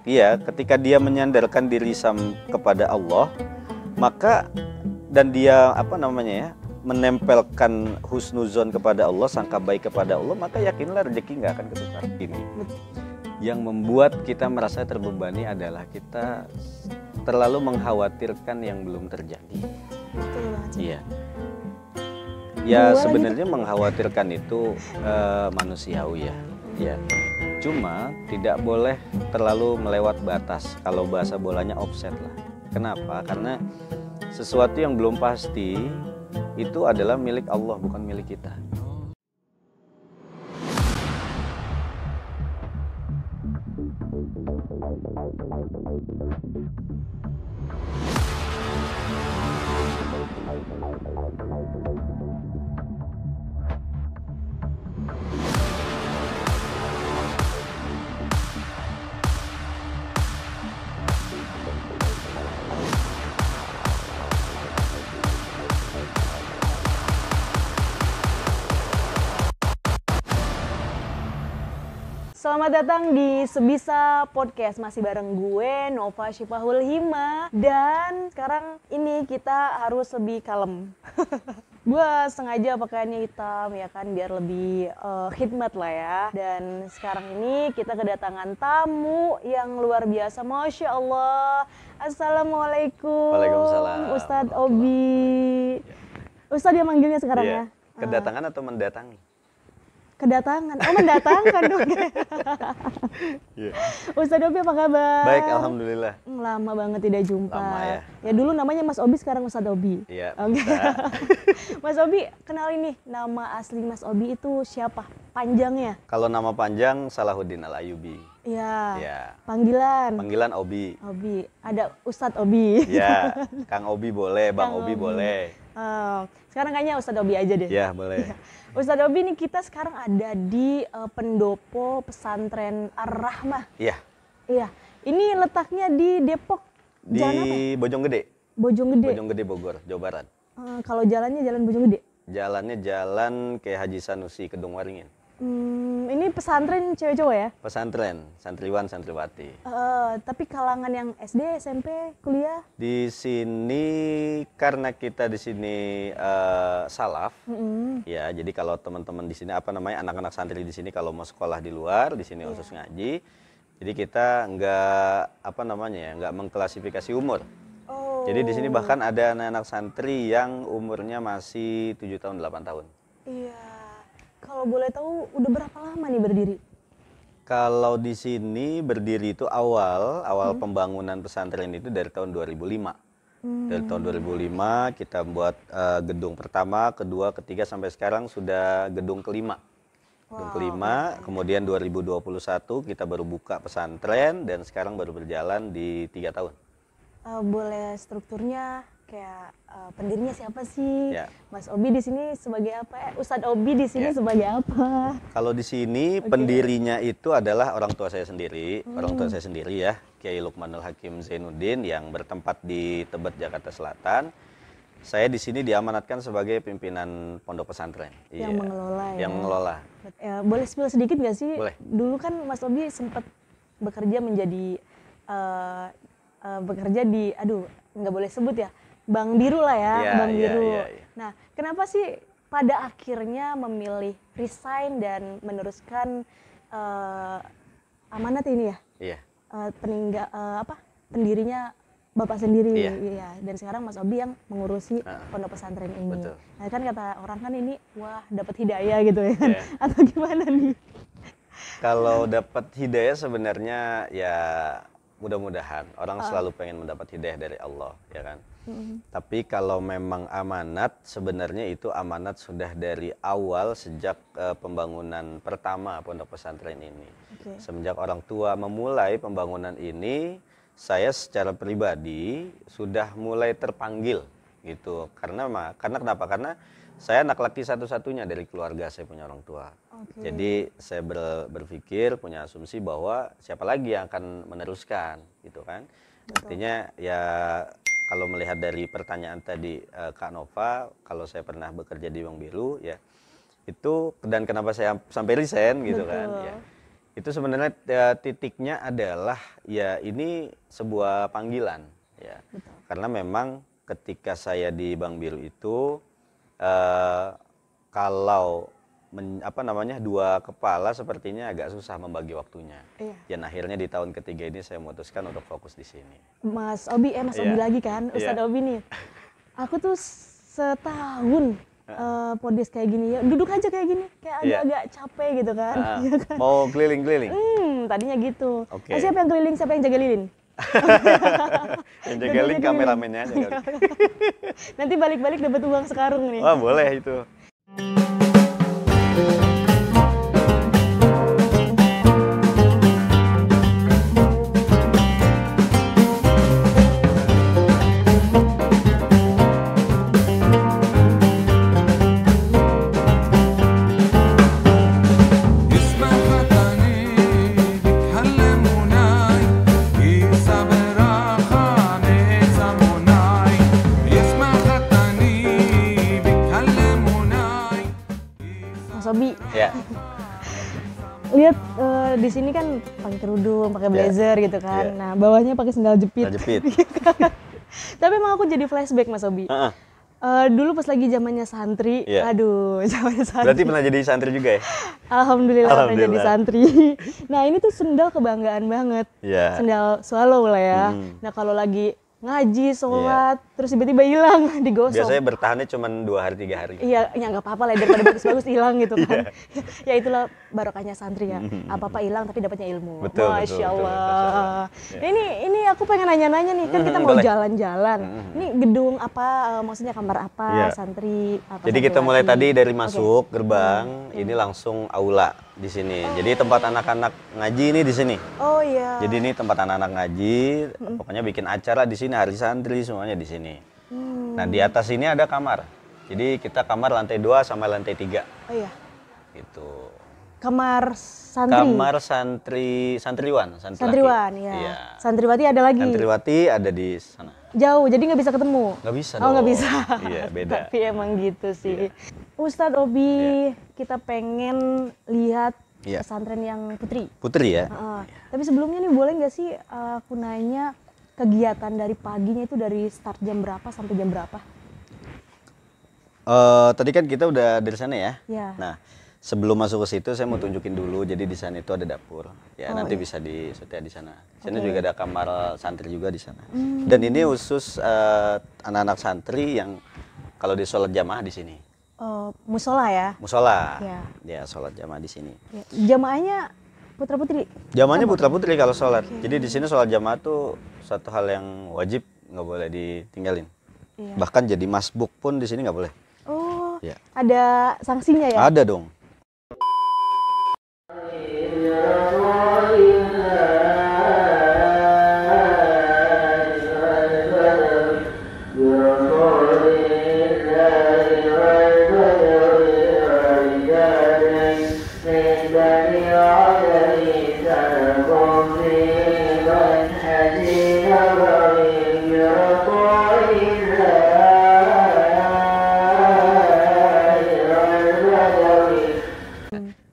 Iya, ketika dia menyandarkan diri kepada Allah, maka dan dia menempelkan husnuzon kepada Allah, sangka baik kepada Allah, maka yakinlah rezeki nggak akan ketukar. Ini yang membuat kita merasa terbebani adalah kita terlalu mengkhawatirkan yang belum terjadi. Betul banget. Iya. Ya sebenarnya mengkhawatirkan itu manusiawi ya. Ya. Cuma tidak boleh terlalu melewat batas. Kalau bahasa bolanya offset lah. Kenapa? Karena sesuatu yang belum pasti itu adalah milik Allah, bukan milik kita. Selamat datang di Sebisa Podcast, masih bareng gue Nova Syifahul Hima. Dan sekarang ini kita harus lebih kalem. Gue sengaja pakaiannya hitam ya kan, biar lebih khidmat lah ya. Dan sekarang ini kita kedatangan tamu yang luar biasa, Masya Allah. Assalamualaikum. Waalaikumsalam. Ustadz Obi. Ustadz dia manggilnya sekarang ya. Kedatangan atau mendatangi? Kedatangan, mendatangkan dong. Ustadz Obi apa kabar? Baik, alhamdulillah. Lama banget tidak jumpa. Lama ya. Ya dulu namanya Mas Obi, sekarang Ustadz Obi. Iya. Mas Obi, kenalin nih, nama asli Mas Obi itu siapa? Panjangnya? Kalau nama panjang Salahuddin Al-Ayyubi. Iya. Ya. Panggilan? Panggilan Obi. Obi. Ada Ustadz Obi. Ya, Kang Obi boleh, Bang Obi boleh. Sekarang kayaknya Ustadz Obi aja deh. Ya, boleh. Ya. Ustadz Obi nih, kita sekarang ada di pendopo pesantren Ar-Rahmah. Iya. Iya. Ini letaknya di Depok. Di Bojonggede. Bojonggede. Bojonggede Bogor, Jawa Barat. Kalau jalannya jalan Bojonggede? Jalannya jalan ke Haji Sanusi, Kedung Waringin. Ini pesantren cewek cowok ya? Pesantren, santriwan, santriwati. Tapi kalangan yang SD, SMP, kuliah? Di sini karena kita di sini salaf, ya. Jadi kalau teman-teman di sini anak-anak santri di sini kalau mau sekolah di luar, di sini khusus ngaji. Jadi kita nggak mengklasifikasi umur. Jadi di sini bahkan ada anak-anak santri yang umurnya masih 7 tahun, 8 tahun. Iya. Kalau boleh tahu udah berapa lama nih berdiri? Kalau di sini berdiri itu awal pembangunan pesantren itu dari tahun 2005. Dari tahun 2005 kita buat gedung pertama, kedua, ketiga sampai sekarang sudah gedung kelima. Gedung kelima, kemudian 2021 kita baru buka pesantren dan sekarang baru berjalan di 3 tahun. Boleh strukturnya kayak pendirinya siapa sih? Ya. Mas Obi di sini sebagai apa? Ustadz Obi di sini sebagai apa? Kalau di sini pendirinya itu adalah orang tua saya sendiri, ya, Kiai Lukmanul Hakim Zainuddin yang bertempat di Tebet, Jakarta Selatan. Saya di sini diamanatkan sebagai pimpinan pondok pesantren. Yang mengelola ya. Yang mengelola. Boleh spill sedikit nggak sih? Boleh. Dulu kan Mas Obi sempat bekerja menjadi bekerja di, nggak boleh sebut ya, Bank Biru lah ya, Bank Biru. Ya. Nah, kenapa sih pada akhirnya memilih resign dan meneruskan amanat ini ya? Iya. Pendirinya Bapak sendiri. Iya. Iya. Dan sekarang Mas Obi yang mengurusi pondok pesantren ini. Betul. Nah, kan kata orang kan ini dapat hidayah gitu ya kan? Iya. Atau gimana nih? Kalau dapat hidayah sebenarnya ya mudah-mudahan orang selalu pengen mendapat hidayah dari Allah, ya kan? Tapi kalau memang amanat, sebenarnya itu amanat sudah dari awal sejak pembangunan pertama pondok pesantren ini. Semenjak orang tua memulai pembangunan ini, saya secara pribadi sudah mulai terpanggil gitu. Karena kenapa? Karena saya anak laki satu-satunya dari keluarga, saya punya orang tua. Jadi saya berpikir, punya asumsi bahwa siapa lagi yang akan meneruskan gitu kan. Artinya ya kalau melihat dari pertanyaan tadi Kak Nova, kalau saya pernah bekerja di Bank Biru ya itu, dan kenapa saya sampai resign gitu kan ya. Itu sebenarnya titiknya adalah ya ini sebuah panggilan ya. Betul. Karena memang ketika saya di Bank Biru itu kalau dua kepala sepertinya agak susah membagi waktunya. Iya. Dan akhirnya di tahun ketiga ini saya memutuskan untuk fokus di sini. Mas Obi Iya. lagi kan, Ustadz Iya. Obi nih. Aku tuh setahun podcast kayak gini ya, duduk aja kayak gini, kayak Iya. agak-agak capek gitu kan. Iya kan? Mau keliling-keliling? Tadinya gitu. Oke. Nah, siapa yang keliling, siapa yang jaga lilin? Yang jaga link kameramennya aja kali. Nanti balik-balik dapat uang sekarung nih. Wah, boleh itu. Mas Obi, Ya. lihat di sini kan pakai kerudung, pakai blazer gitu kan. Iya. Nah, bawahnya pakai sendal jepit. Sendal jepit. Tapi emang aku jadi flashback Mas Obi. Heeh. Dulu pas lagi zamannya santri, Iya. aduh, zamannya santri. Berarti pernah jadi santri juga ya? Alhamdulillah pernah jadi Alhamdulillah. santri. Nah, ini tuh sendal kebanggaan banget. Iya. Sendal swallow lah ya. Nah, kalau lagi ngaji, sholat, terus tiba-tiba hilang, digosok. Biasanya bertahannya cuma 2 hari 3 hari. Iya, ya nggak apa-apa lah, daripada bagus-bagus hilang gitu kan. Ya itulah barokahnya santri ya. Apa-apa hilang tapi dapatnya ilmu. Betul, Masya betul, Allah. betul. Nah, ini aku pengen nanya-nanya nih, kan kita mau boleh. jalan-jalan. Ini gedung apa, maksudnya kamar apa, Iya. santri apa? Jadi kita mulai tadi santriwati? dari masuk gerbang, ini langsung aula di sini. Jadi tempat anak-anak ngaji ini di sini. Oh iya. Jadi ini tempat anak-anak ngaji, pokoknya bikin acara di sini, hari santri semuanya di sini. Nah, di atas ini ada kamar. Jadi kita kamar lantai 2 sampai lantai 3. Oh iya. Gitu. Kamar santri. Kamar santriwan, santriwati. Santriwan ya. Iya. Santriwati ada lagi. Santriwati ada di sana. Jauh, jadi nggak bisa ketemu. Nggak bisa Oh, nggak dong. bisa. Iya, beda. Tapi emang gitu sih. Ustadz Obi, kita pengen lihat Iya. pesantren yang putri. Putri ya? Tapi sebelumnya nih boleh nggak sih aku nanya kegiatan dari paginya itu dari start jam berapa sampai jam berapa? Tadi kan kita udah dari sana ya? Ya. Nah, sebelum masuk ke situ saya mau tunjukin dulu. Jadi di sana itu ada dapur. Ya, nanti bisa disetia di sana. Di sana juga ada kamar santri juga di sana. Dan ini khusus anak-anak santri yang kalau di sholat jamaah di sini. Musola ya? Musola. Ya. Ya, sholat jamaah di sini. Ya. Jamaahnya putra putri. Jamaahnya putra putri kalau sholat. Jadi di sini sholat jamaah tuh satu hal yang wajib, nggak boleh ditinggalin. Iya. Bahkan jadi masbuk pun di sini nggak boleh. Oh, Ya. ada sanksinya ya? Ada dong.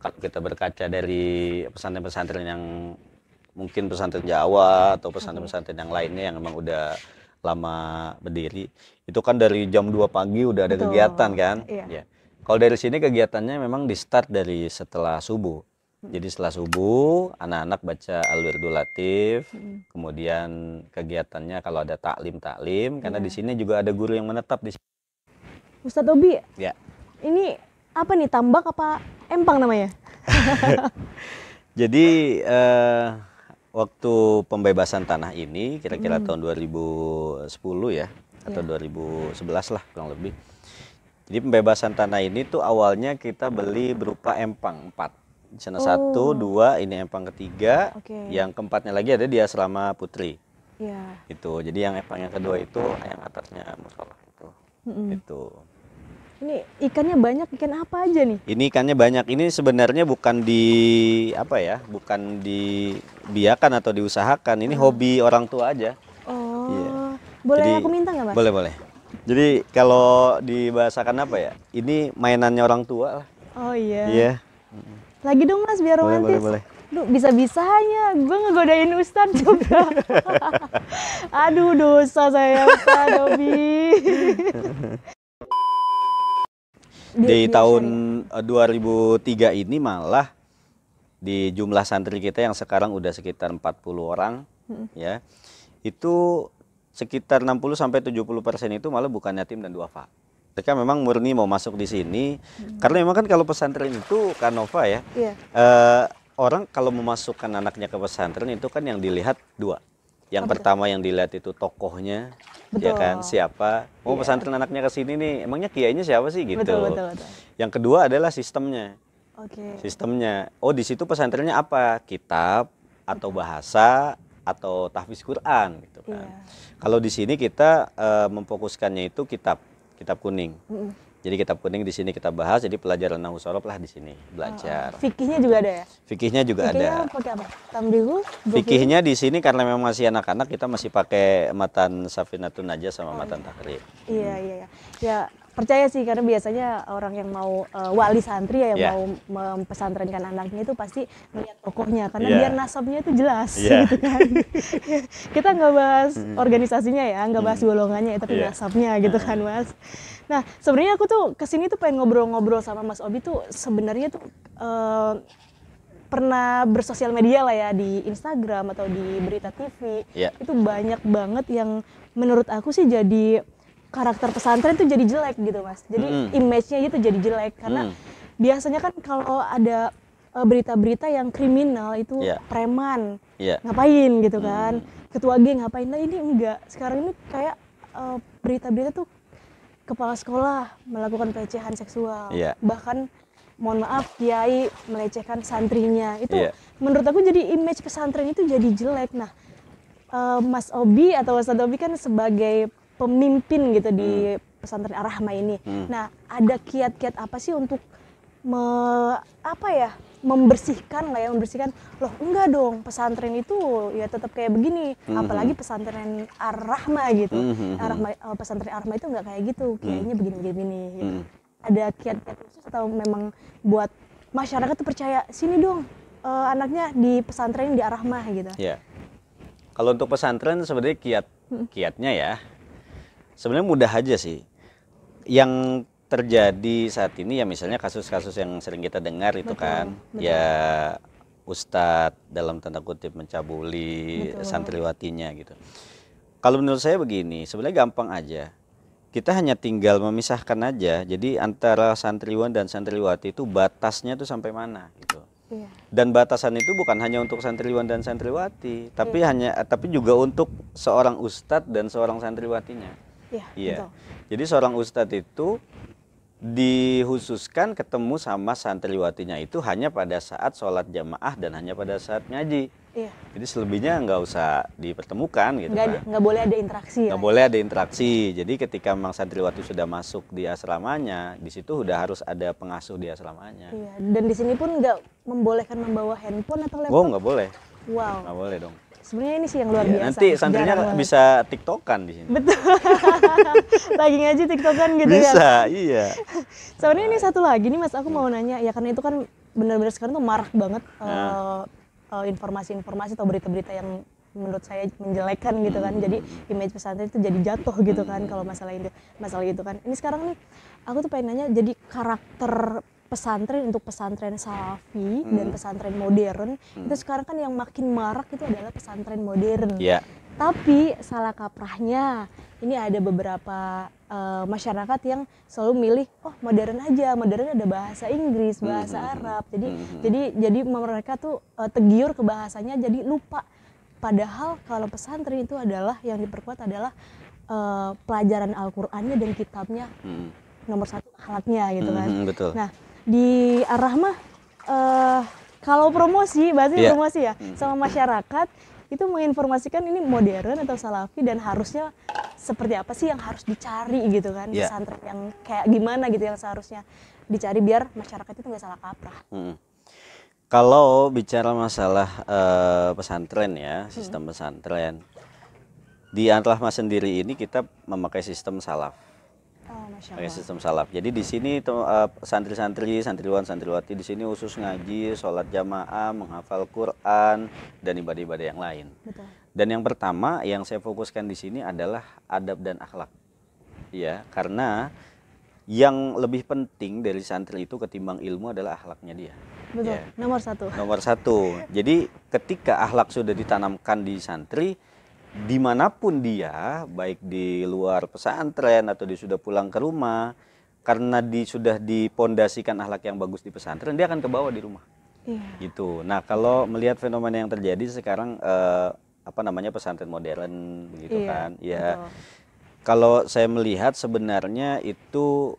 Kalau kita berkaca dari pesantren-pesantren yang mungkin pesantren Jawa atau pesantren-pesantren yang lainnya yang memang udah lama berdiri, itu kan dari jam 2 pagi udah ada Betul. kegiatan kan? Iya. Ya. Kalau dari sini kegiatannya memang di start dari setelah subuh. Jadi setelah subuh anak-anak baca Al-Wirdul Latif, kemudian kegiatannya kalau ada taklim karena di sini juga ada guru yang menetap di sini. Ustadz Obi, Ya. ini apa nih, tambak apa empang namanya? Jadi waktu pembebasan tanah ini kira-kira tahun 2010 ya atau 2011 lah kurang lebih. Jadi pembebasan tanah ini tuh awalnya kita beli berupa empang 4. Di sana 1, 2, ini empang ketiga, Oke. yang keempatnya lagi ada di asrama Putri. Iya. Itu. Jadi yang empang yang kedua itu yang atasnya musola itu. Itu. Ini ikannya banyak, ikan apa aja nih? Ini ikannya banyak. Ini sebenarnya bukan di apa ya, bukan dibiarkan atau diusahakan. Ini hobi orang tua aja. Oh, Iya. boleh Jadi, aku minta nggak Mas? Boleh, boleh. Jadi kalau dibahasakan apa ya? Ini mainannya orang tua lah. Oh iya. Iya. Lagi dong Mas, biar Boleh, romantis. boleh, boleh. Lu bisa-bisanya gue ngegodain Ustadz juga. Aduh dosa saya Ustadz Obi. Di tahun 2003 ini malah di jumlah santri kita yang sekarang udah sekitar 40 orang, ya, itu sekitar 60-70% itu malah bukan yatim dan duafa. Mereka memang murni mau masuk di sini, karena memang kan kalau pesantren itu kan Nova ya, orang kalau memasukkan anaknya ke pesantren itu kan yang dilihat dua. Yang pertama yang dilihat itu tokohnya, ya kan, siapa. Oh pesantren anaknya ke sini nih, emangnya kiainya siapa sih gitu. Betul. Yang kedua adalah sistemnya. Oke. Sistemnya, oh di situ pesantrennya apa? Kitab atau bahasa atau tahfiz Quran gitu kan. Kalau di sini kita memfokuskannya itu kitab kuning. Jadi kitab kuning di sini kita bahas, jadi pelajaran nahwu shorof lah di sini belajar. Fikihnya juga ada ya? Fikihnya juga ada. Fikihnya pakai apa? Tamrihu? Fikihnya di sini karena memang masih anak-anak, kita masih pakai matan Safinatun Najah sama matan Takrib. Iya. Ya percaya sih, karena biasanya orang yang mau wali santri ya, yang mau mempesantrenkan anaknya itu pasti melihat tokohnya, karena biar nasabnya itu jelas gitu kan. Kita nggak bahas organisasinya ya, nggak bahas golongannya ya, tapi nasabnya gitu kan Mas. Nah sebenarnya aku tuh kesini tuh pengen ngobrol-ngobrol sama Mas Obi tuh sebenarnya tuh pernah bersosial media lah ya, di Instagram atau di berita TV. Itu banyak banget yang menurut aku sih jadi karakter pesantren tuh jadi jelek gitu Mas. Jadi image-nya itu jadi jelek karena biasanya kan kalau ada berita-berita yang kriminal itu preman ngapain gitu kan, ketua geng ngapain. Nah ini enggak, sekarang ini kayak berita-berita tuh kepala sekolah melakukan pelecehan seksual, bahkan mohon maaf kiai melecehkan santrinya. Itu menurut aku jadi image pesantren itu jadi jelek. Nah Mas Obi atau Ustadz Obi kan sebagai pemimpin gitu di pesantren Ar-Rahmah ini. Nah, ada kiat-kiat apa sih untuk membersihkan loh enggak dong, pesantren itu ya tetap kayak begini, apalagi pesantren Ar-Rahmah gitu. Pesantren Ar-Rahmah itu enggak kayak gitu, kayaknya begini-begini gitu. Ada kiat-kiat khusus atau memang buat masyarakat tuh percaya sini dong anaknya di pesantren di Ar-Rahmah gitu. Kalau untuk pesantren sebenarnya kiatnya ya sebenarnya mudah aja sih. Yang terjadi saat ini ya misalnya kasus-kasus yang sering kita dengar itu kan, ya ustadz dalam tanda kutip mencabuli santriwatinya gitu. Kalau menurut saya begini, sebenarnya gampang aja. Kita hanya tinggal memisahkan aja. Jadi antara santriwan dan santriwati itu batasnya tuh sampai mana gitu. Dan batasan itu bukan hanya untuk santriwan dan santriwati, tapi juga untuk seorang ustadz dan seorang santriwatinya. Betul. Jadi seorang ustadz itu dikhususkan ketemu sama santriwatinya itu hanya pada saat sholat jamaah dan hanya pada saat ngaji. Jadi selebihnya nggak usah dipertemukan gitu kan. Nggak boleh ada interaksi. Nggak boleh ada interaksi. Jadi ketika memang santriwati sudah masuk di asramanya, di situ udah harus ada pengasuh di asramanya. Dan di sini pun nggak membolehkan membawa handphone atau laptop. Oh nggak boleh. Wow. Nggak boleh dong. Sebenarnya ini sih yang luar biasa. Nanti santrinya bisa tiktokan di sini. Betul. Lagi ngaji tiktokan gitu bisa, kan. Iya. Sebenarnya ini satu lagi nih Mas, aku mau nanya ya, karena itu kan benar-benar sekarang tuh marak banget informasi-informasi atau berita-berita yang menurut saya menjelekan gitu kan. Jadi image pesantren itu jadi jatuh gitu kan kalau masalah itu kan. Ini sekarang nih aku tuh pengen nanya, jadi karakter pesantren untuk pesantren salafi dan pesantren modern itu sekarang kan yang makin marak itu adalah pesantren modern. Tapi salah kaprahnya ini ada beberapa masyarakat yang selalu milih modern aja, modern ada bahasa Inggris, bahasa Arab. Jadi mereka tuh tergiur ke bahasanya, jadi lupa. Padahal kalau pesantren itu adalah yang diperkuat adalah pelajaran Al-Qur'annya dan kitabnya nomor satu akhlaknya gitu kan. Betul. Nah, di Ar-Rahmah kalau promosi, bahasanya promosi ya, sama masyarakat itu menginformasikan ini modern atau salafi dan harusnya seperti apa sih yang harus dicari gitu kan, pesantren yang kayak gimana gitu yang seharusnya dicari biar masyarakat itu nggak salah kaprah. Kalau bicara masalah pesantren ya, sistem pesantren di Ar-Rahmah sendiri ini kita memakai sistem salaf. Oh, Masya Pakai Allah. sistem salaf. Jadi di sini santri-santri, santriwan, santriwati di sini khusus ngaji, sholat jamaah, menghafal Quran dan ibadah-ibadah yang lain. Betul. Dan yang pertama yang saya fokuskan di sini adalah adab dan akhlak. Ya, karena yang lebih penting dari santri itu ketimbang ilmu adalah akhlaknya dia. Betul. Ya. Nomor satu. Nomor satu. Jadi ketika akhlak sudah ditanamkan di santri, dimanapun dia, baik di luar pesantren atau dia sudah pulang ke rumah, karena sudah dipondasikan akhlak yang bagus di pesantren, dia akan kebawa di rumah. Iya. Gitu. Nah, kalau melihat fenomena yang terjadi sekarang pesantren modern begitu Iya, kan. Ya. betul. Kalau saya melihat sebenarnya itu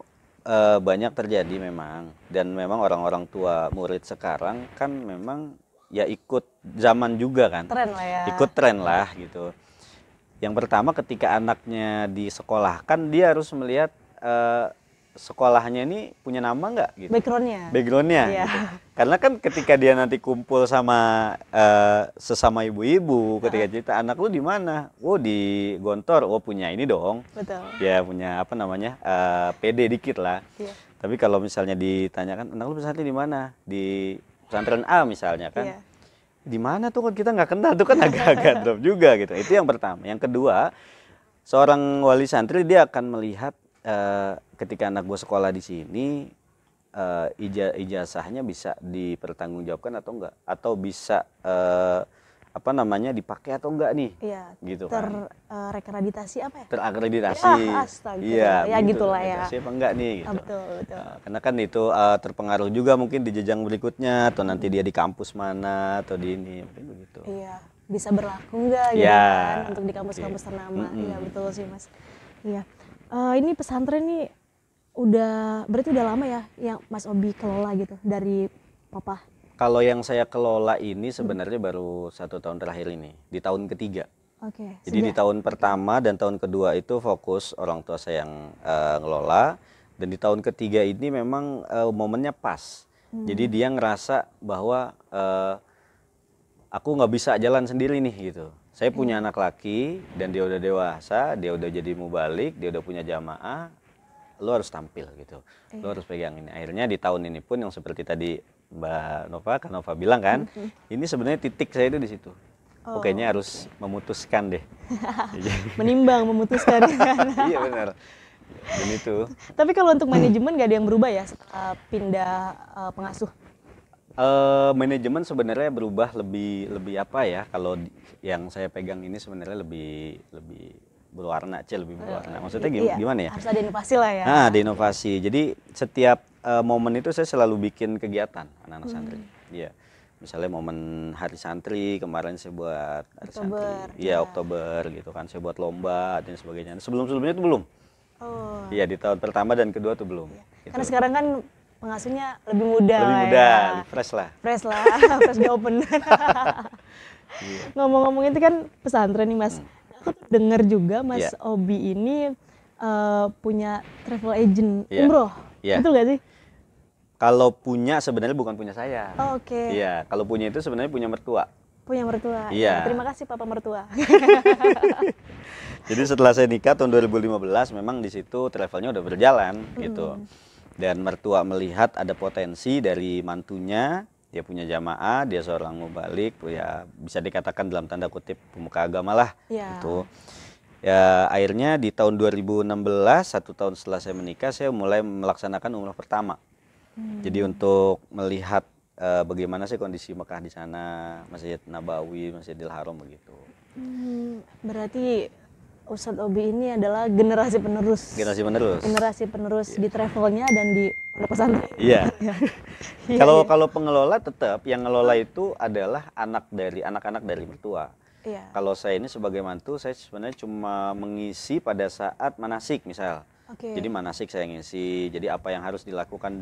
banyak terjadi memang, dan memang orang-orang tua murid sekarang kan memang ya ikut zaman juga kan. Tren lah ya. Ikut tren lah gitu. Yang pertama ketika anaknya disekolahkan, dia harus melihat sekolahnya ini punya nama nggak gitu. Backgroundnya Iya. gitu. Karena kan ketika dia nanti kumpul sama sesama ibu-ibu, ketika cerita anak lu di mana, oh di Gontor, oh punya ini dong. Betul. Ya punya PD dikit lah. Iya. Tapi kalau misalnya ditanyakan anak lu pesantren di mana, di pesantren A misalnya kan. Iya. Di mana tuh kan kita nggak kenal, tuh kan agak-agak drop juga gitu. Itu yang pertama. Yang kedua, seorang wali santri dia akan melihat ketika anak gue sekolah di sini, ijazahnya bisa dipertanggungjawabkan atau enggak, atau bisa dipakai atau enggak nih. Iya. Gitu kan. Terakreditasi apa ya? Terakreditasi. Astaga. Iya. Ya gitulah ya. Akreditasi apa enggak nih gitu. Betul, betul. Nah, karena kan itu terpengaruh juga mungkin di jenjang berikutnya, atau nanti dia di kampus mana atau di ini, mungkin begitu. Iya. Bisa berlaku enggak gitu Ya. kan untuk di kampus-kampus ternama. Iya, betul sih, Mas. Iya. Ini pesantren nih berarti udah lama ya yang Mas Obi kelola gitu dari Papa? Kalau yang saya kelola ini sebenarnya baru 1 tahun terakhir ini, di tahun ketiga. Oke. Jadi di tahun pertama dan tahun kedua itu fokus orang tua saya yang ngelola, dan di tahun ketiga ini memang momennya pas. Jadi dia ngerasa bahwa aku nggak bisa jalan sendiri nih gitu. Saya punya anak laki dan dia udah dewasa, dia udah jadi mubalik, dia udah punya jamaah, lo harus tampil gitu, lo harus pegang ini. Akhirnya di tahun ini pun yang seperti tadi Kak Nova bilang kan, ini sebenarnya titik saya itu di situ. Kayaknya harus memutuskan deh. Menimbang, memutuskan. Iya benar. Dan itu. Tapi kalau untuk manajemen gak ada yang berubah ya setelah pindah pengasuh? Manajemen sebenarnya berubah lebih apa ya? Kalau yang saya pegang ini sebenarnya lebih berwarna, lebih berwarna. Maksudnya gimana ya? Harus ada inovasi lah ya. Nah, ada inovasi. Jadi setiap momen itu saya selalu bikin kegiatan anak-anak santri. Iya. Misalnya momen hari santri, kemarin saya buat hari santri. Iya, Oktober gitu kan. Saya buat lomba dan sebagainya. Sebelum-sebelumnya itu belum. Oh. Iya, di tahun pertama dan kedua tuh belum. Iya. Gitu. Karena sekarang kan pengasuhnya lebih muda. Lebih muda, ya. lebih fresh lah. Fresh lah, fresh di open. Ngomong-ngomong itu kan pesantren nih Mas. Aku dengar juga Mas Obi ini punya travel agent umroh. Betul gak sih? Kalau punya sebenarnya bukan punya saya. Oke. Iya, kalau punya itu sebenarnya punya mertua. Punya mertua. Iya. Terima kasih Papa mertua. Jadi setelah saya nikah tahun 2015 memang di situ travelnya udah berjalan gitu. Dan mertua melihat ada potensi dari mantunya, dia punya jamaah, dia seorang mubalik, ya bisa dikatakan dalam tanda kutip pemuka agama lah. Gitu. Ya akhirnya di tahun 2016, 1 tahun setelah saya menikah, saya mulai melaksanakan umrah pertama. Jadi untuk melihat bagaimana sih kondisi Mekah di sana, Masjid Nabawi, Masjidil Haram begitu. Berarti Ustadz Obi ini adalah generasi penerus. Generasi penerus di travelnya dan di pesantren. Iya. Kalau pengelola tetap yang ngelola itu adalah anak-anak dari mertua. Iya. Kalau saya ini sebagai mantu, saya sebenarnya cuma mengisi pada saat manasik misal. Jadi manasik saya ngisi, jadi apa yang harus dilakukan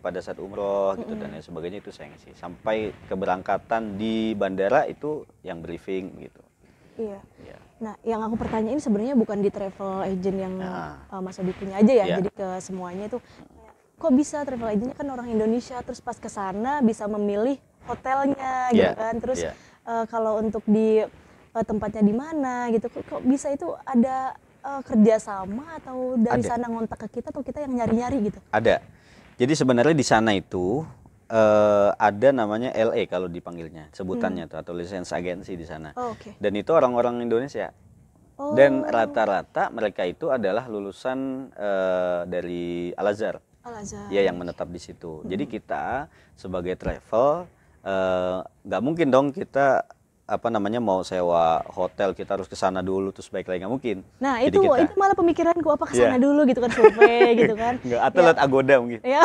pada saat umroh gitu dan lain sebagainya itu saya ngisi. Sampai keberangkatan di bandara itu yang briefing gitu. Iya. Nah, yang aku pertanyain sebenarnya bukan di travel agent yang Mas Obi punya aja ya, jadi ke semuanya itu. Kok bisa travel agentnya kan orang Indonesia, terus pas ke sana bisa memilih hotelnya gitu kan, terus kalau untuk di tempatnya di mana gitu, kok bisa itu ada kerjasama atau dari Ada. sana ngontak ke kita atau kita yang nyari-nyari gitu? Ada. Jadi sebenarnya di sana itu ada namanya LE kalau dipanggilnya, sebutannya tuh, atau lisensi agensi di sana. Oh, oke. Dan itu orang-orang Indonesia. Oh. Dan rata-rata mereka itu adalah lulusan dari Al-Azhar. Al-Azhar. Ya, yang menetap di situ. Jadi kita sebagai travel nggak mungkin dong kita mau sewa hotel, kita harus ke sana dulu terus balik lagi, nggak mungkin. Nah, Jadi itu kita malah pemikiranku, apa kesana Iya. dulu gitu kan, survei gitu kan. nggak, atau Ya. lihat Agoda mungkin. Ya,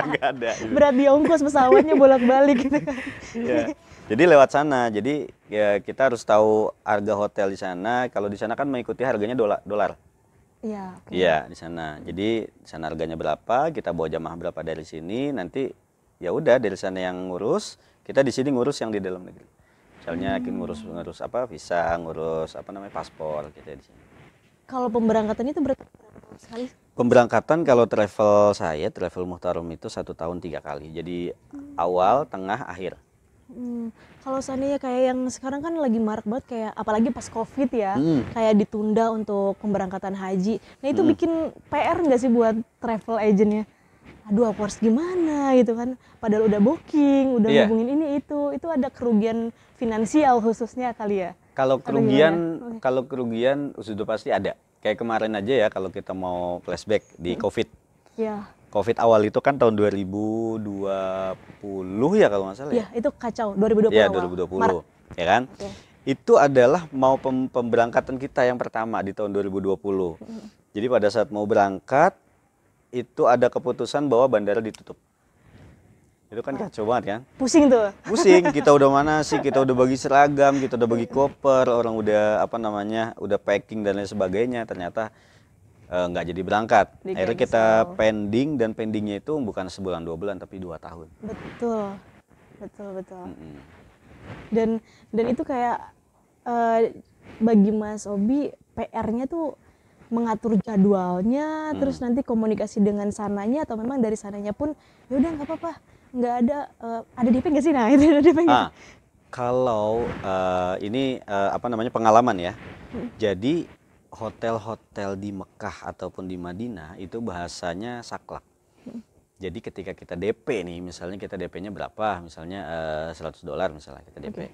Nggak ada gitu. berat di ongkos pesawatnya bolak-balik gitu kan. Ya. Jadi lewat sana. Jadi ya kita harus tahu harga hotel di sana. Kalau di sana kan mengikuti harganya dolar. Iya, oke. Iya, di sana. Jadi di sana harganya berapa, kita bawa jamaah berapa dari sini, nanti ya udah dari sana yang ngurus, kita di sini ngurus yang di dalam negeri. Misalnya ngurus visa, ngurus paspor kita di sini. Kalau pemberangkatan itu berapa sekali? Pemberangkatan kalau travel Muhtarom itu 1 tahun 3 kali. Jadi awal, tengah, akhir. Kalau seandainya kayak yang sekarang kan lagi marak banget, kayak apalagi pas COVID ya, Hmm. kayak ditunda untuk pemberangkatan haji. Nah itu bikin PR nggak sih buat travel agentnya? Aduh, aku harus gimana gitu kan? Padahal udah booking, udah Iya. hubungin ini itu ada kerugian finansial khususnya kali ya? Kalau Atau gimana? kerugian sudah pasti ada. Kayak kemarin aja ya, kalau kita mau flashback di COVID. Ya, COVID awal itu kan tahun 2020 ya kalau nggak salah ya itu kacau 2020 ya. awal. 2020 Maret. ya kan. Oke. Itu adalah mau pemberangkatan kita yang pertama di tahun 2020. Jadi pada saat mau berangkat itu ada keputusan bahwa bandara ditutup. Itu kan kacau banget kan. Pusing tuh. Pusing, kita udah mana sih, kita udah bagi seragam, kita udah bagi koper, orang udah udah packing dan lain sebagainya, ternyata nggak jadi berangkat. Di Akhirnya cancel. kita pending, dan pendingnya itu bukan sebulan 2 bulan tapi 2 tahun. Betul. Dan itu kayak bagi Mas Obi PR-nya tuh mengatur jadwalnya, terus nanti komunikasi dengan sananya, atau memang dari sananya pun ya udah nggak apa-apa, nggak ada DP nggak sih? Nah itu ada DP nggak? Kalau ini pengalaman ya. Jadi hotel-hotel di Mekah ataupun di Madinah itu bahasanya saklek. Jadi ketika kita DP nih, misalnya kita DP-nya berapa, misalnya $100 misalnya kita DP.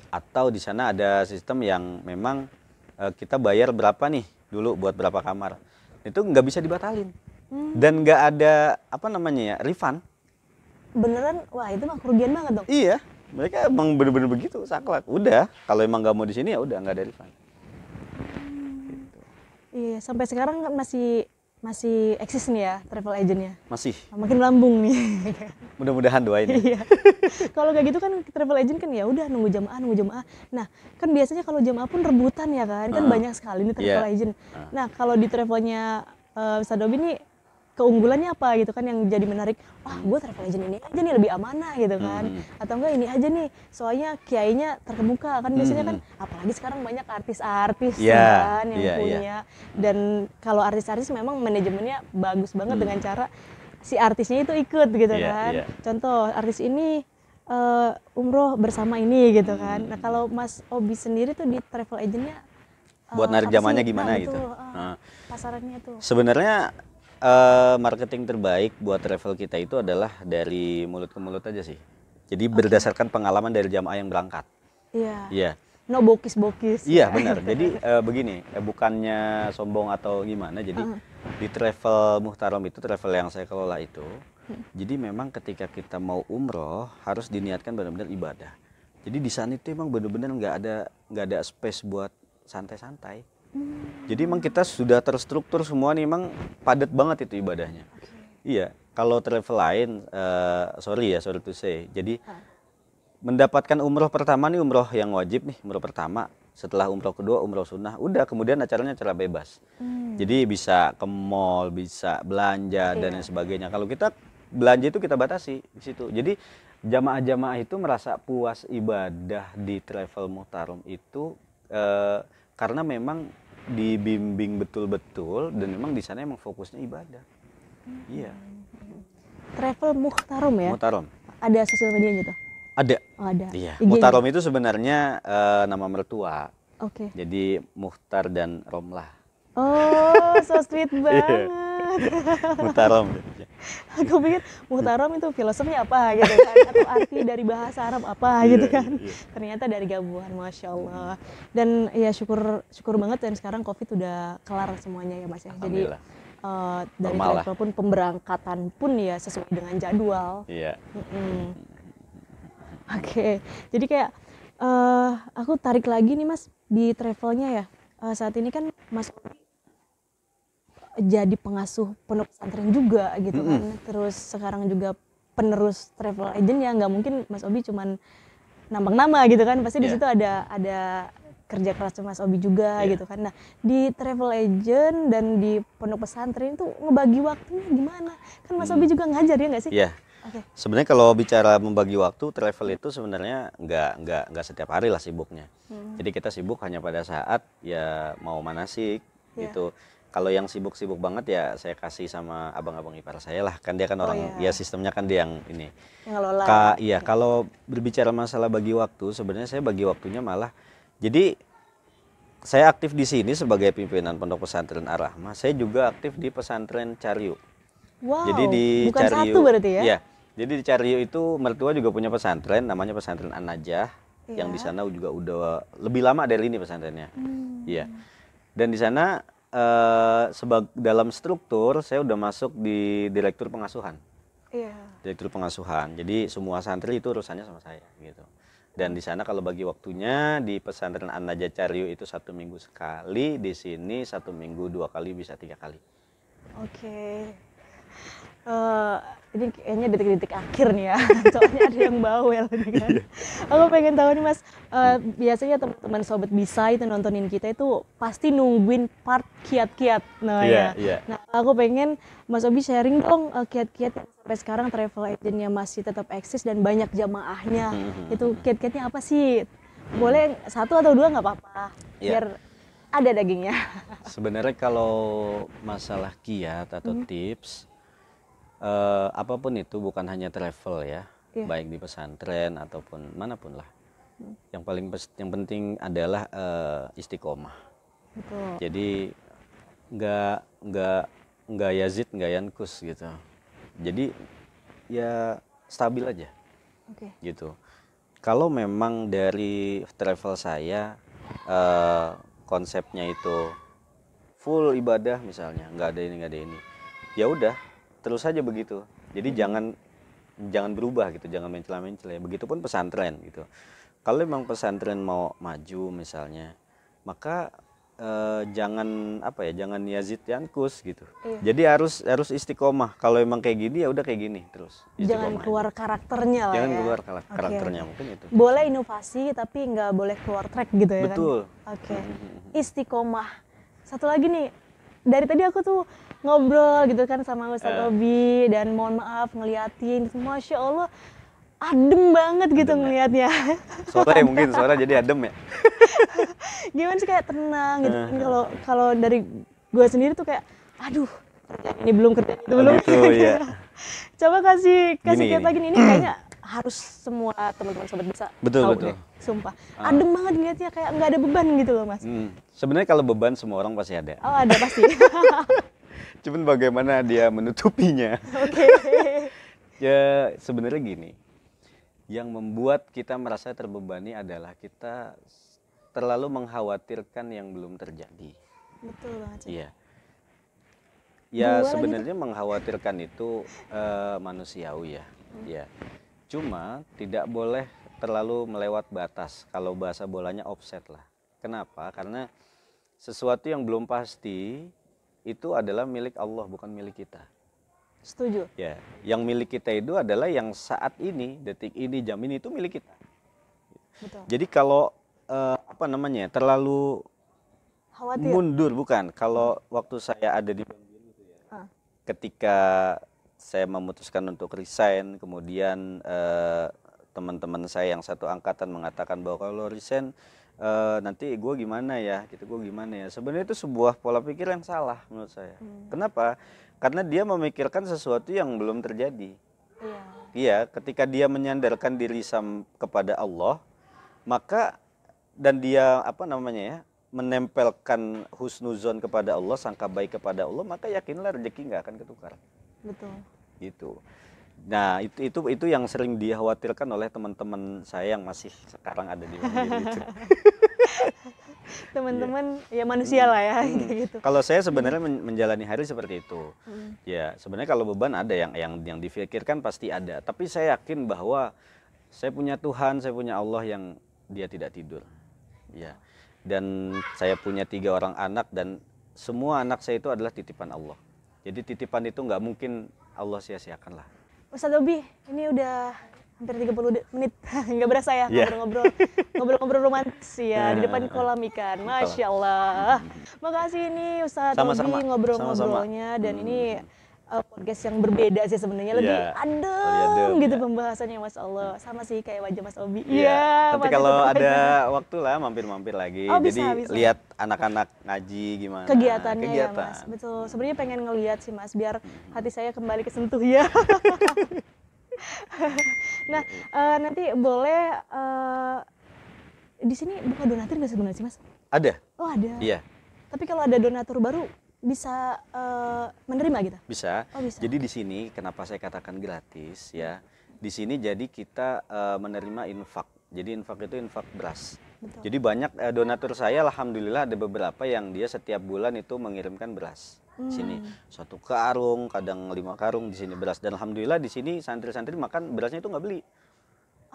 Atau di sana ada sistem yang memang kita bayar berapa nih dulu buat berapa kamar. Itu nggak bisa dibatalin. Dan nggak ada refund. Beneran, wah itu mah kerugian banget dong. Iya, mereka emang bener-bener begitu, saklek. Udah, kalau emang nggak mau di sini ya udah nggak ada refund. Iya, sampai sekarang kan masih eksis nih ya travel agentnya. Masih. Makin lambung nih. Mudah-mudahan doain ya. Iya. Kalau kayak gitu kan travel agent kan ya udah nunggu jamaah. Nah, kan biasanya kalau jamaah pun rebutan ya kan. Kan banyak sekali nih travel Iya. agent. Nah, kalau di travelnya Ustadz Dobi nih keunggulannya apa gitu kan yang jadi menarik? Wah, gue travel agent ini aja nih lebih amanah gitu kan. Atau enggak ini aja nih, soalnya kiainya terkemuka kan biasanya kan, apalagi sekarang banyak artis-artis Iya, kan yang iya, punya. iya. Dan kalau artis-artis memang manajemennya bagus banget dengan cara si artisnya itu ikut gitu Iya, kan. iya. Contoh artis ini umroh bersama ini gitu kan. Nah, kalau Mas Obi sendiri tuh di travel agentnya Buat narik apa zamannya sih? gimana Nah, gitu. betul, pasarannya tuh. Sebenarnya marketing terbaik buat travel kita itu adalah dari mulut ke mulut aja sih. Jadi berdasarkan pengalaman dari jamaah yang berangkat. Iya. Iya. No bokis-bokis. Iya benar. Jadi begini, bukannya sombong atau gimana. Jadi di travel Muhtarom itu, travel yang saya kelola itu, jadi memang ketika kita mau umroh harus diniatkan benar-benar ibadah. Jadi di sana itu emang benar-benar nggak ada space buat santai-santai. Jadi emang kita sudah terstruktur semua nih, emang padat banget itu ibadahnya. Iya. Kalau travel lain, sorry to say. Jadi mendapatkan umroh pertama nih, umroh yang wajib nih, umroh pertama. Setelah umroh kedua, umroh sunnah. Udah, kemudian acaranya acara bebas. Jadi bisa ke mall, bisa belanja dan lain sebagainya. Kalau kita belanja itu kita batasi di situ. Jadi jamaah-jamaah itu merasa puas ibadah di travel Muhtarom itu karena memang dibimbing betul-betul dan memang di sana emang fokusnya ibadah. Iya. Travel Muhtarom ya? Muhtarom. Ada sosial media gitu? Ada. Oh, ada. Iya. IG-nya? Muhtarom itu sebenarnya nama mertua. Oke. Jadi Muhtar dan Romlah. Oh, so sweet Iya, banget. Muhtaram. Aku pikir muhtaram itu filosofi apa gitu kan, atau arti dari bahasa Arab apa Iya, gitu iya, kan. iya. Ternyata dari gabungan, Masya Allah. Dan ya syukur banget dan sekarang COVID udah kelar semuanya ya Mas ya. Jadi Alhamdulillah. dari Normal lah. travel pun pemberangkatan pun ya sesuai dengan jadwal. Iya. Mm-mm. Oke, jadi kayak aku tarik lagi nih Mas di travelnya ya. Saat ini kan Mas jadi pengasuh pondok pesantren juga gitu kan. Terus sekarang juga penerus travel agent ya, nggak mungkin Mas Obi cuman nambang nama gitu kan. Pasti di Iya. situ ada kerja keras Mas Obi juga Iya. gitu kan. Nah, di travel agent dan di pondok pesantren itu ngebagi waktunya gimana? Kan Mas Obi juga ngajar ya nggak sih? Iya. Oke. Sebenarnya kalau bicara membagi waktu, travel itu sebenarnya nggak setiap hari lah sibuknya. Jadi kita sibuk hanya pada saat ya mau manasik Iya. gitu. Kalau yang sibuk-sibuk banget ya saya kasih sama abang-abang ipar saya lah. Kan dia kan Oh orang, iya. ya sistemnya kan dia yang ini. Yang ngelola ya. Iya, kalau berbicara masalah bagi waktu, sebenarnya saya bagi waktunya malah. Jadi saya aktif di sini sebagai pimpinan Pondok Pesantren Ar-Rahmah. Saya juga aktif di pesantren Cariu. Wow, Jadi di bukan Cariu, satu berarti ya? iya. Jadi di Cariu itu mertua juga punya pesantren, namanya pesantren An-Najah, yang di Iya. sana juga udah lebih lama dari ini pesantrennya. Iya. Dan di sana dalam struktur saya udah masuk di direktur pengasuhan. Iya. Direktur pengasuhan. Jadi semua santri itu urusannya sama saya gitu. Dan di sana kalau bagi waktunya di pesantren An-Najah Cariu itu 1 minggu sekali, di sini 1 minggu 2 kali bisa 3 kali. Oke. Ini kayaknya detik-detik akhir nih ya, soalnya ada yang bawel nih kan. Aku pengen tahu nih Mas, biasanya teman-teman Sobat Bisa itu nontonin kita itu pasti nungguin part kiat-kiat. Nah Iya, ya, iya. nah aku pengen Mas Obi sharing dong kiat-kiat yang sampai sekarang travel agentnya masih tetap eksis dan banyak jamaahnya. Itu kiat-kiatnya apa sih? Boleh 1 atau 2 nggak apa-apa, Iya. biar ada dagingnya. Sebenarnya kalau masalah kiat atau tips, apapun itu bukan hanya travel ya, Iya. baik di pesantren ataupun manapun lah. Yang penting adalah istiqomah. Betul. Jadi nggak yazid nggak yankus gitu. Jadi ya stabil aja Oke. gitu. Kalau memang dari travel saya konsepnya itu full ibadah misalnya, nggak ada ini nggak ada ini, ya udah terus saja begitu. Jadi jangan berubah gitu, jangan mencela-mencela ya. Begitupun pesantren gitu. Kalau memang pesantren mau maju misalnya, maka jangan jangan yazid yankus gitu. Iya. Jadi harus istiqomah. Kalau emang kayak gini ya udah kayak gini terus. Jangan Istiqomah keluar aja. karakternya lah Jangan ya. keluar Oke. karakternya, mungkin itu. Boleh inovasi tapi nggak boleh keluar track gitu ya Betul. kan? Oke. Istiqomah. Satu lagi nih, dari tadi aku tuh ngobrol gitu kan sama Ustadz Obi dan mohon maaf ngeliatin, Masya Allah adem banget gitu ngelihatnya. Suara jadi adem ya. Gimana sih kayak tenang gitu kan. Kalau dari gue sendiri tuh kayak aduh ini belum kerja itu belum. Gitu ya. Coba kasih Gini, kiat lagi nih, ini kayaknya harus semua teman-teman Sobat Bisa Betul, tahu betul. deh, sumpah. Adem banget ngeliatnya, kayak nggak ada beban gitu loh Mas. Sebenarnya kalau beban semua orang pasti ada. Oh ada pasti. Cuman bagaimana dia menutupinya. Oke. Ya sebenarnya gini, yang membuat kita merasa terbebani adalah kita terlalu mengkhawatirkan yang belum terjadi. Betul banget sih. Iya. Ya Dua lagi sebenarnya mengkhawatirkan itu manusiawi ya. Ya. Cuma tidak boleh terlalu melewat batas. Kalau bahasa bolanya offset lah. Kenapa? Karena sesuatu yang belum pasti itu adalah milik Allah, bukan milik kita. Setuju. Ya, yang milik kita itu adalah yang saat ini, detik ini, jam ini itu milik kita. Betul. Jadi kalau terlalu Khawatir. mundur, bukan. Kalau waktu saya ada di Banjir gitu ya, ketika saya memutuskan untuk resign, kemudian teman-teman saya yang satu angkatan mengatakan bahwa kalau resign nanti gue gimana ya, gitu gue gimana ya. Sebenarnya itu sebuah pola pikir yang salah menurut saya. Kenapa? Karena dia memikirkan sesuatu yang belum terjadi. Iya. Iya, ketika dia menyandarkan diri kepada Allah, maka dan dia menempelkan husnuzon kepada Allah, sangka baik kepada Allah, maka yakinlah rezeki nggak akan ketukar. Betul. Gitu. Nah, itu yang sering dikhawatirkan oleh teman-teman saya yang masih sekarang ada di Mandiri itu. Teman-teman ya manusia lah ya kayak gitu. Kalau saya sebenarnya menjalani hari seperti itu. Ya, sebenarnya kalau beban ada yang difikirkan pasti ada, tapi saya yakin bahwa saya punya Tuhan, saya punya Allah yang Dia tidak tidur. Ya. Dan saya punya 3 orang anak dan semua anak saya itu adalah titipan Allah. Jadi titipan itu nggak mungkin Allah sia-siakan lah. Ustadz Obi, ini udah hampir 30 menit, nggak berasa ya ngobrol-ngobrol romantis ya di depan kolam ikan, Masya Allah. Makasih ini Ustadz Obi ngobrol-ngobrolnya, dan ini podcast yang berbeda sih sebenarnya, lebih adem gitu pembahasannya, Mas Allah. Sama sih kayak wajah Mas Obi. Iya. Nanti kalau ada waktu lah mampir-mampir lagi. Bisa. Lihat anak-anak ngaji gimana. Kegiatannya ya Mas. Betul. Sebenarnya pengen ngelihat sih Mas, biar hati saya kembali kesentuh ya. Nah, nanti boleh di sini buka donatur nggak sebenarnya sih Mas? Ada. Oh ada. Iya. Tapi kalau ada donatur baru bisa menerima gitu? Bisa. Oh, bisa. Jadi di sini kenapa saya katakan gratis ya? Di sini jadi kita menerima infak. Jadi infak itu infak beras. Betul. Jadi banyak donatur saya, alhamdulillah ada beberapa yang dia setiap bulan itu mengirimkan beras. Sini 1 karung, kadang 5 karung di sini beras, dan alhamdulillah di sini santri-santri makan berasnya itu nggak beli.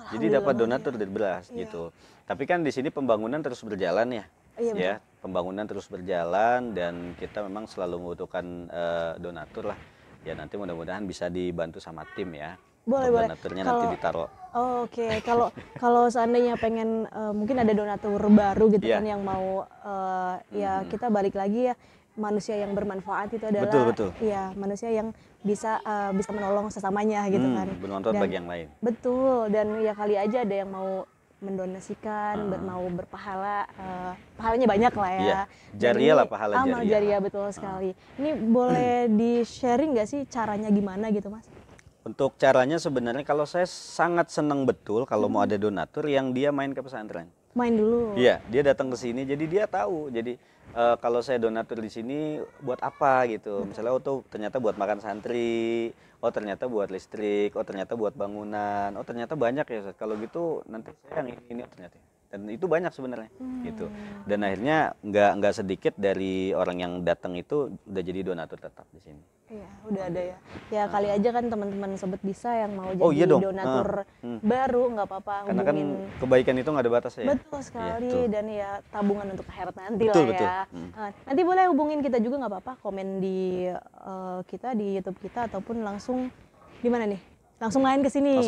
Jadi dapat donatur dari beras gitu. Tapi kan di sini pembangunan terus berjalan ya. Ya, pembangunan terus berjalan dan kita memang selalu membutuhkan donatur lah. Ya nanti mudah-mudahan bisa dibantu sama tim ya. Boleh. Donaturnya nanti ditaruh. Oke. Kalau seandainya pengen mungkin ada donatur baru gitu kan yang mau ya kita balik lagi ya, manusia yang bermanfaat itu adalah betul. Ya manusia yang bisa menolong sesamanya gitu kan. Bermanfaat bagi yang lain. Betul, dan ya kali aja ada yang mau mendonasikan, mau berpahala, pahalanya banyak lah ya. Iya, jariah lah, pahala amal jariah, betul sekali. Ini boleh di-sharing nggak sih caranya gimana gitu Mas? Untuk caranya sebenarnya kalau saya sangat senang betul kalau mau ada donatur yang dia main ke pesantren. Main dulu. Iya, dia datang ke sini jadi dia tahu. Jadi kalau saya donatur di sini buat apa gitu. Misalnya ternyata buat makan santri, ternyata buat listrik, ternyata buat bangunan, ternyata banyak ya. Kalau gitu nanti saya yang ini ternyata. Dan itu banyak sebenarnya gitu. Dan akhirnya nggak sedikit dari orang yang datang itu udah jadi donatur tetap di sini. Iya, udah ada ya. Ya kali aja kan teman-teman Sobat Bisa yang mau jadi donatur baru, nggak apa-apa hubungin. Karena kan kebaikan itu nggak ada batasnya ya. Betul sekali, dan ya tabungan untuk akhirat nanti betul. ya. Nanti boleh hubungin kita juga nggak apa-apa, komen di kita di YouTube kita ataupun langsung gimana nih? Langsung main ke sini.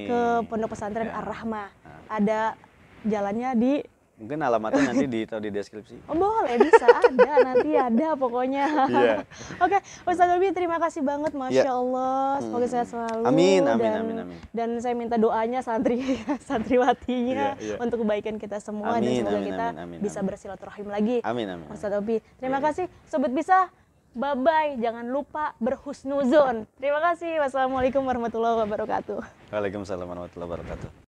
Ke Pondok Pesantren Ar-Rahmah. Ada jalannya di, mungkin alamatnya nanti ditaruh di deskripsi. Oh boleh, bisa, nanti ada pokoknya. Oke, Ustadz Obi terima kasih banget, Masya Allah. Semoga sehat selalu. Amin. Dan saya minta doanya santriwatinya untuk kebaikan kita semua. Dan semoga kita bisa bersilaturahim lagi. Amin. Ustadz Obi, terima kasih. Sobat Bisa, bye-bye. Jangan lupa berhusnuzon. Terima kasih. Wassalamualaikum warahmatullahi wabarakatuh. Waalaikumsalam warahmatullahi wabarakatuh.